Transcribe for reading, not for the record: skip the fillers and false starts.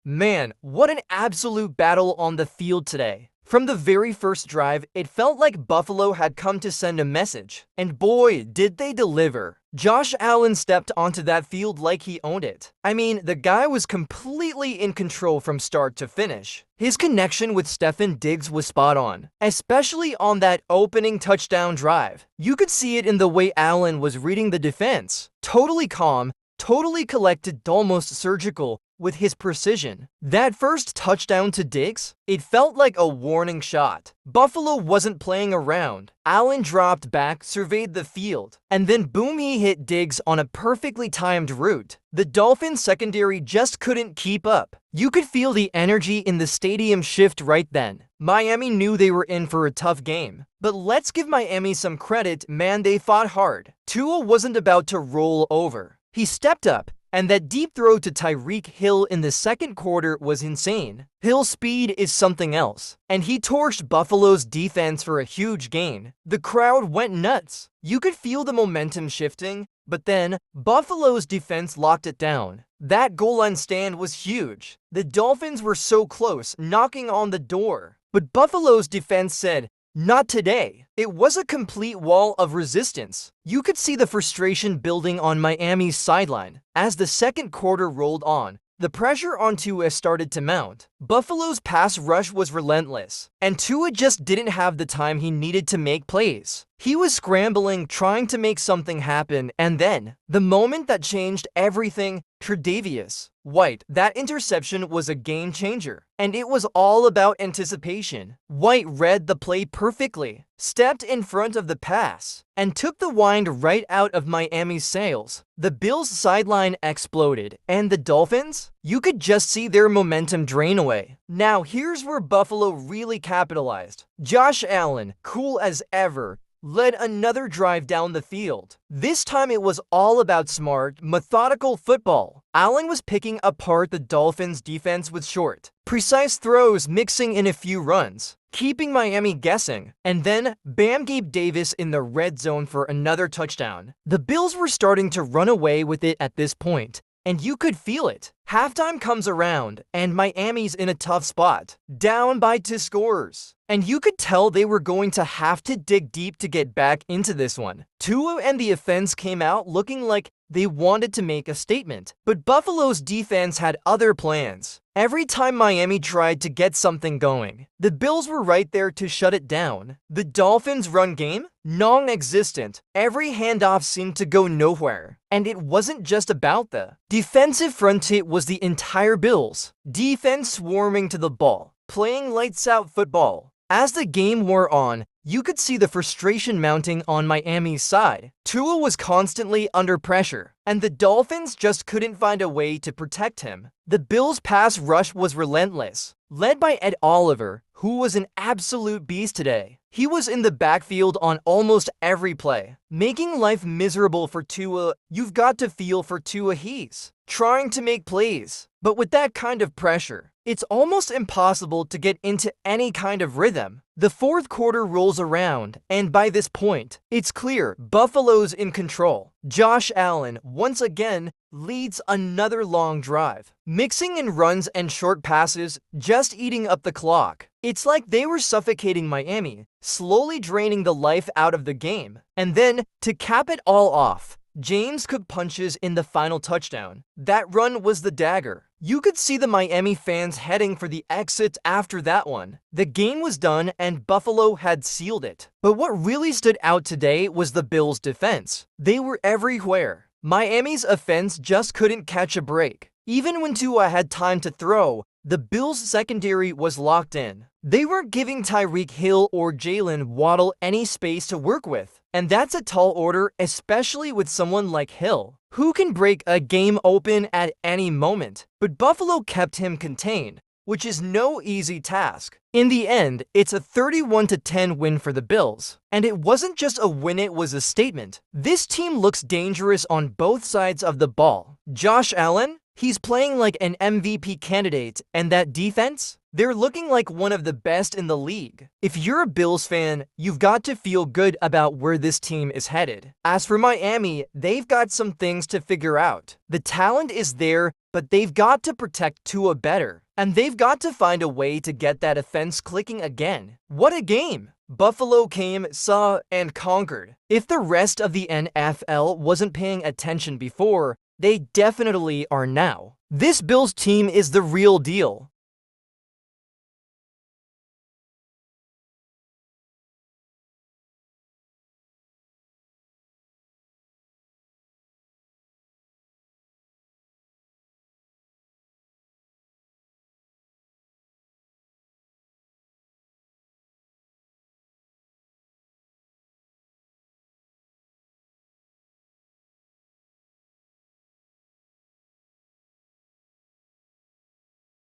Man, what an absolute battle on the field today. From the very first drive, it felt like Buffalo had come to send a message. And boy, did they deliver. Josh Allen stepped onto that field like he owned it. I mean, the guy was completely in control from start to finish. His connection with Stefon Diggs was spot on, especially on that opening touchdown drive. You could see it in the way Allen was reading the defense. Totally calm, totally collected, almost surgical with his precision. That first touchdown to Diggs, it felt like a warning shot. Buffalo wasn't playing around. Allen dropped back, surveyed the field, and then boom, he hit Diggs on a perfectly timed route. The Dolphins secondary just couldn't keep up. You could feel the energy in the stadium shift right then. Miami knew they were in for a tough game. But let's give Miami some credit, man, they fought hard. Tua wasn't about to roll over. He stepped up, and that deep throw to Tyreek Hill in the second quarter was insane. Hill's speed is something else, and he torched Buffalo's defense for a huge gain. The crowd went nuts. You could feel the momentum shifting, but then Buffalo's defense locked it down. That goal line stand was huge. The Dolphins were so close, knocking on the door. But Buffalo's defense said, "Not today." It was a complete wall of resistance. You could see the frustration building on Miami's sideline. As the second quarter rolled on, the pressure on Tua started to mount. Buffalo's pass rush was relentless, and Tua just didn't have the time he needed to make plays. He was scrambling, trying to make something happen, and then, the moment that changed everything, Tre'Davious White, that interception was a game changer, and it was all about anticipation. White read the play perfectly, stepped in front of the pass, and took the wind right out of Miami's sails. The Bills' sideline exploded, and the Dolphins? You could just see their momentum drain away. Now here's where Buffalo really capitalized. Josh Allen, cool as ever, led another drive down the field. This time it was all about smart, methodical football. Allen was picking apart the Dolphins' defense with short, precise throws mixing in a few runs, keeping Miami guessing. And then, bam, Gabe Davis in the red zone for another touchdown. The Bills were starting to run away with it at this point, and you could feel it. Halftime comes around, and Miami's in a tough spot, down by 2 scores. And you could tell they were going to have to dig deep to get back into this one. Tua and the offense came out looking like they wanted to make a statement, but Buffalo's defense had other plans. Every time Miami tried to get something going, the Bills were right there to shut it down. The Dolphins' run game? Non-existent. Every handoff seemed to go nowhere. And it wasn't just about the defensive front, it was the entire Bills. Defense swarming to the ball, playing lights-out football. As the game wore on, you could see the frustration mounting on Miami's side. Tua was constantly under pressure, and the Dolphins just couldn't find a way to protect him. The Bills' pass rush was relentless, led by Ed Oliver, who was an absolute beast today. He was in the backfield on almost every play, making life miserable for Tua. You've got to feel for Tua. He's trying to make plays, but with that kind of pressure, it's almost impossible to get into any kind of rhythm. The fourth quarter rolls around, and by this point, it's clear Buffalo's in control. Josh Allen, once again, leads another long drive, mixing in runs and short passes, just eating up the clock. It's like they were suffocating Miami, slowly draining the life out of the game. And then, to cap it all off, James Cook punches in the final touchdown. That run was the dagger. You could see the Miami fans heading for the exit after that one. The game was done and Buffalo had sealed it. But what really stood out today was the Bills' defense. They were everywhere. Miami's offense just couldn't catch a break. Even when Tua had time to throw, the Bills' secondary was locked in. They weren't giving Tyreek Hill or Jalen Waddle any space to work with. And that's a tall order, especially with someone like Hill, who can break a game open at any moment. But Buffalo kept him contained, which is no easy task. In the end, it's a 31-10 win for the Bills. And it wasn't just a win, it was a statement. This team looks dangerous on both sides of the ball. Josh Allen? He's playing like an MVP candidate, and that defense? They're looking like one of the best in the league. If you're a Bills fan, you've got to feel good about where this team is headed. As for Miami, they've got some things to figure out. The talent is there, but they've got to protect Tua better. And they've got to find a way to get that offense clicking again. What a game! Buffalo came, saw, and conquered. If the rest of the NFL wasn't paying attention before, they definitely are now. This Bills team is the real deal.